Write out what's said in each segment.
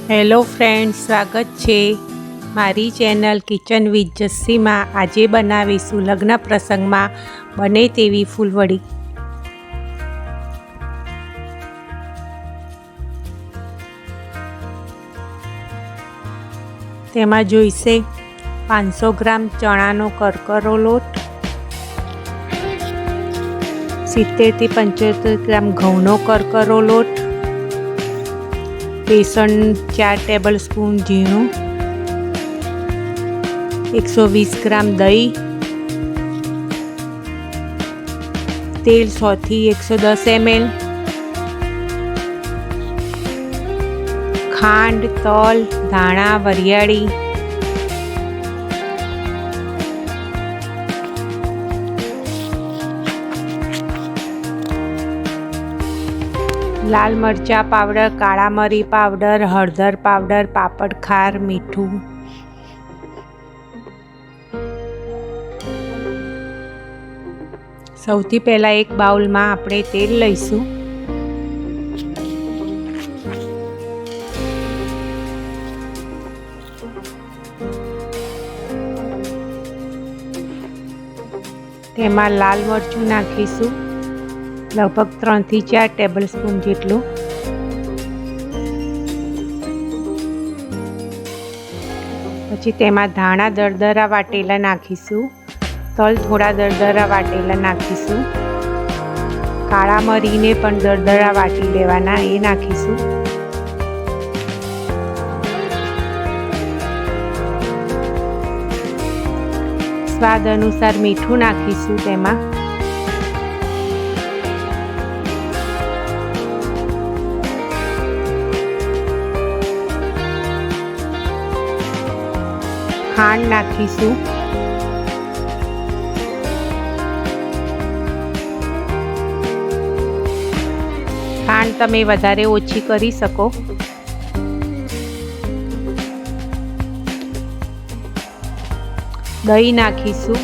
Hello friends, સ્વાગત છે મારી ચેનલ કિચન વિથ જસ્સીમાં। આજે બનાવીશું લગ્ન પ્રસંગમાં બને તેવી ફૂલવડી। તેમાં જોઈશે 500 ગ્રામ ચણાનો કરકરો લોટ, 70 થી 75 ગ્રામ ઘઉંનો કરકરો લોટ, बेसन 4 टेबलस्पून झीणुं, 120 ग्राम दही, तेल 100 થી 110 ml, खांड, तल, धाणा, वरियाળી, लाल मरचा पाउडर, काळा मरी पाउडर, हळदर पाउडर, पापड़ खार, मीठू। सौथी पहला एक बाउल में आपणे तेल लईशुं। तेमां लाल मरचुं नाखीशुं, लगभग 3 થી 4 टेबलस्पून જેટલું। પછી તેમાં ધાણા દરદરા વાટેલા નાખીશું, તલ થોડા દરદરા વાટેલા નાખીશું, કાળા મરીને પણ દરદરા વાટી લેવાના, એ નાખીશું। સ્વાદ અનુસાર મીઠું નાખીશું તેમાં। खांड नाखीशुं, खांड तमे वधारे ओછી કરી શકો। दही नाखीशुं,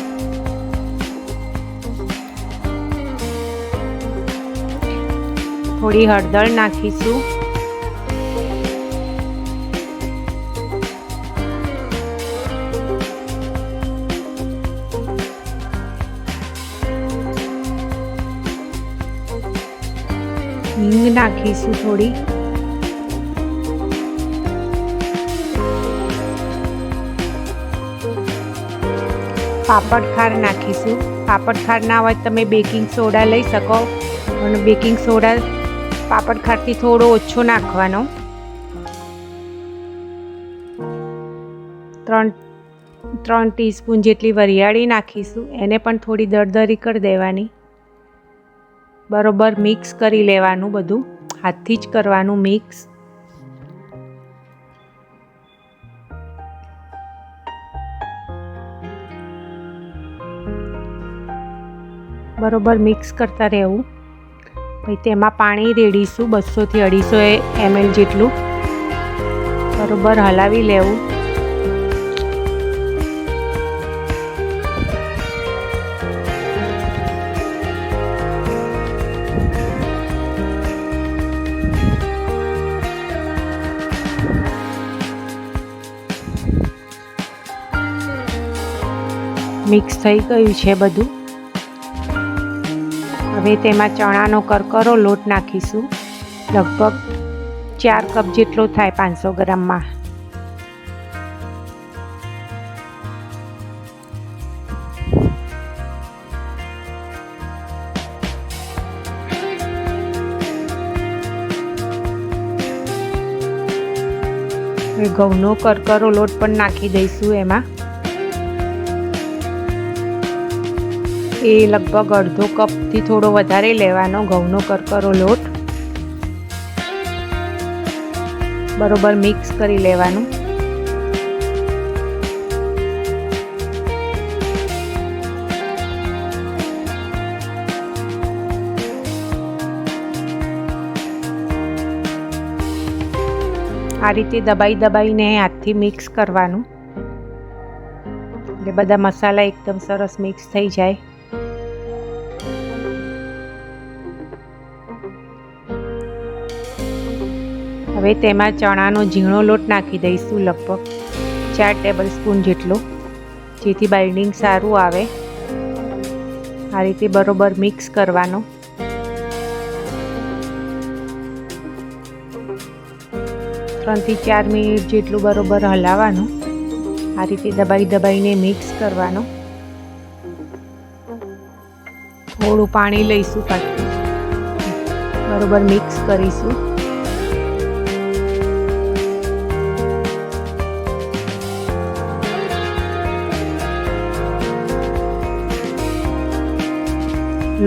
थोड़ी हळदर नाखीशुं, हींग नाखीशुं थोड़ी, पापड़ खार नाखीशुं। पापड़ खार ना होय तमे बेकिंग सोडा लई सको, पण बेकिंग सोडा पापड़ खार थी थोड़ो ओछो नाखवानो। 3 टीस्पून जेटली वरियाળી नाखीशुं, एने पण थोड़ी दरदरी कर देवानी। बरोबर मिक्स करी लेवानुं, बधुं हाथथी ज करवानुं मिक्स। बरोबर मिक्स करता रहेवुं। पछी तेमां पाणी रेड़ीशुं 200 થી 250 ml जेटलुं। बरोबर हलावी लेवुं। मिक्स थई गयुं छे बधुं। हवे तेमां चणानो करकरो लोट नाखीशुं, लगभग 4 कप जेटलो थाय 500 ग्राम मां। घऊनो करकरो लोट पण नाखी दईशुं एमां। ए लगभग अर्धो कप थी थोड़ो वधारे लेवानो घऊनो करकरो लोट। बरोबर मिक्स करी लेवानुं। आ रीते दबाई दबाईने हाथथी मिक्स करवानुं, એટલે બધા મસાલા એકદમ સરસ મિક્સ થઈ જાય। હવે તેમાં ચણાનો ઝીણો લોટ નાખી દઈશું, લગભગ 4 ટેબલ સ્પૂન જેટલો, જેથી બાઇન્ડિંગ સારું આવે. આ રીતે બરોબર મિક્સ કરવાનો. ત્રણથી 4 મિનિટ જેટલું બરોબર હલાવવાનું. આ રીતે દબાઈને મિક્સ કરવાનો. થોડું પાણી લઈશું, પાછું બરોબર મિક્સ કરીશું.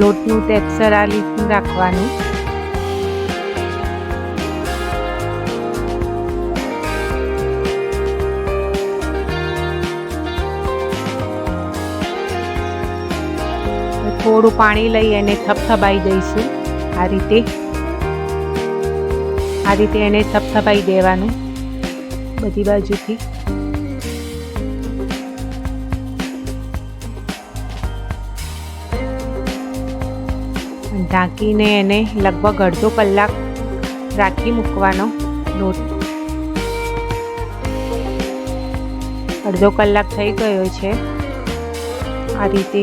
લોટનું ટેક્સચર આ રીતનું રાખવાનું. થોડું પાણી લઈ એને થપથપાઈ દઈશું. આ રીતે એને થપથપાઈ દેવાનું બધી બાજુથી. ઢાંકીને એને લગભગ અડધો કલાક રાખી મૂકવાનો. લોટ અડધો કલાક થઈ ગયો છે. આ રીતે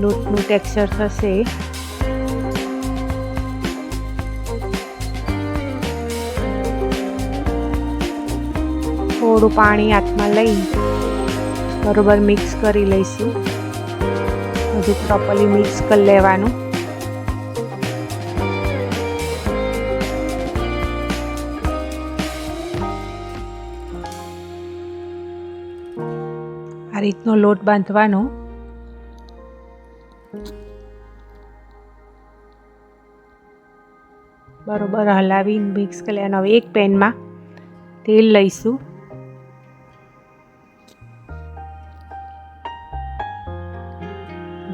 લોટનું ટેક્સચર થશે. થોડું પાણી હાથમાં લઈ બરોબર મિક્સ કરી લઈશું. બધું પ્રોપરલી મિક્સ કરી લેવાનું. આ રીતનો લોટ બાંધવાનો. બરોબર હલાવી મિક્સ કરી લેવાનું. હવે એક પેનમાં તેલ લઈશું.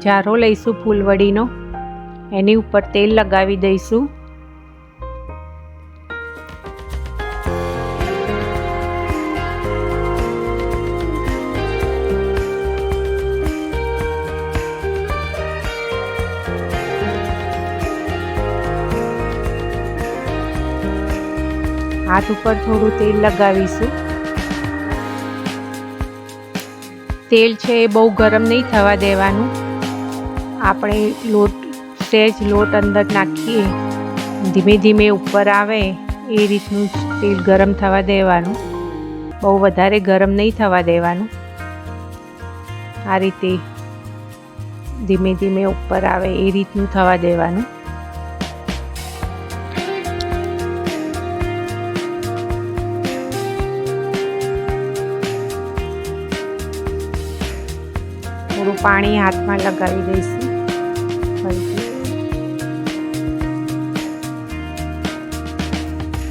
જારો લઈશું ફૂલવડીનો. એની ઉપર તેલ લગાવી દઈશું. હાથ ઉપર થોડું તેલ લગાવીશું. તેલ છે એ બહુ ગરમ નહીં થવા દેવાનું. આપણે સહેજ લોટ અંદર નાખીએ, ધીમે ધીમે ઉપર આવે એ રીતનું તેલ ગરમ થવા દેવાનું. બહુ વધારે ગરમ નહીં થવા દેવાનું. આ રીતે ધીમે ધીમે ઉપર આવે એ રીતનું થવા દેવાનું. થોડું પાણી હાથમાં લગાવી દઈશું.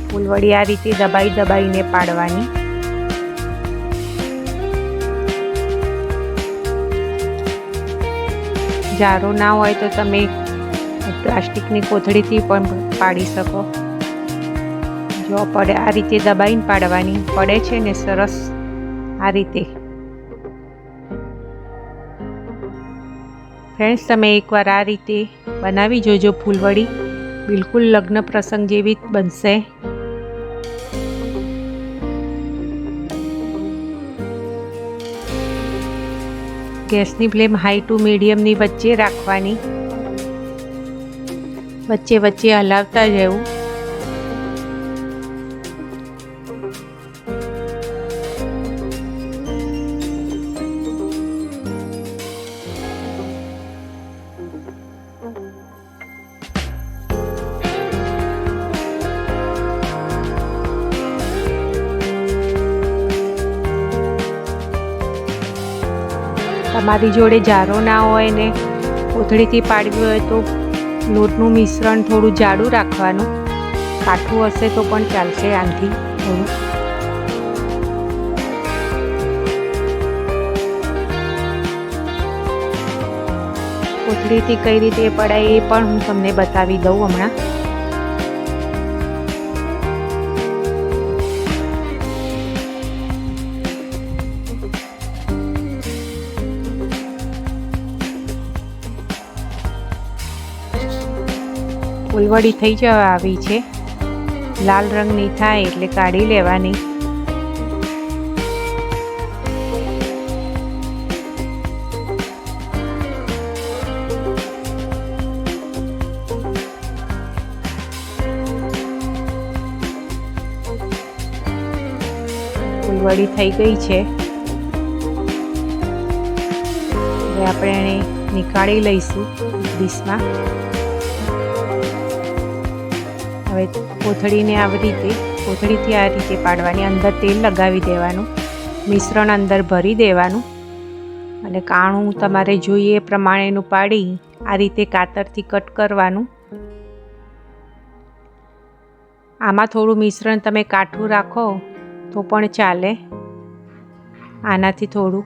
ફૂલવડી આ રીતે દબાઈને પાડવાની. જારો ના હોય તો તમે પ્લાસ્ટિકની કોથળીથી પણ પાડી શકો. જો પડે આ રીતે દબાઈને પાડવાની. પડે છે ને સરસ આ રીતે. ફ્રેન્ડ્સ, તમે એકવાર આ રીતે બનાવી જોજો ફૂલવડી. બિલકુલ લગ્ન પ્રસંગ જેવી બનશે. ગેસની ફ્લેમ હાઈ ટુ મીડિયમની વચ્ચે રાખવાની. વચ્ચે વચ્ચે હલાવતા જવું. તમારી જોડે જારો ના હોય ને કોથળીથી પાડવી હોય તો લોટનું મિશ્રણ થોડું જાડું રાખવાનું. કાઠું હશે તો પણ ચાલશે. આનાથી થોડું કોથળીથી કઈ રીતે પડાય એ પણ હું તમને બતાવી દઉં હમણાં. ફૂલવડી થઈ જવા આવી છે. લાલ રંગની થાય એટલે કાઢી લેવાની. ફૂલવડી થઈ ગઈ છે. હવે આપણે એને નીકાળી લઈશું ડીશમાં. હવે કોથળીને આવી રીતે કોથળીથી આ રીતે પાડવાની, અંદર તેલ લગાવી દેવાનું, મિશ્રણ અંદર ભરી દેવાનું અને કાણું તમારે જોઈએ એ પ્રમાણેનું પાડી આ રીતે કાતરથી કટ કરવાનું. આમાં થોડું મિશ્રણ તમે કાઠું રાખો તો પણ ચાલે, આનાથી થોડું.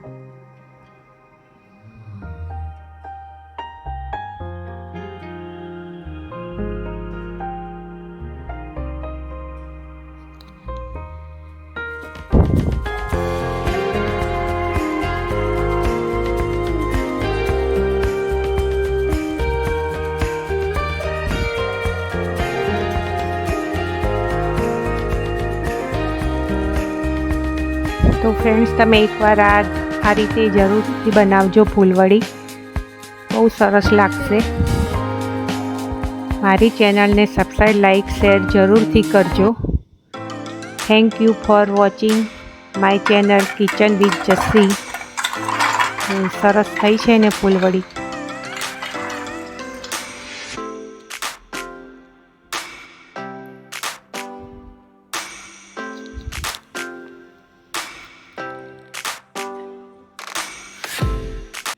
તો ફ્રેન્ડ્સ, તમે એકવાર આ રીતે જરૂરથી બનાવજો ફૂલવડી, બહુ સરસ લાગશે. મારી ચેનલને સબસ્ક્રાઈબ, લાઈક, શેર જરૂરથી કરજો. Thank you for watching my channel kitchen with Jassi. સરસ થઈ છે ને ફૂલવડી.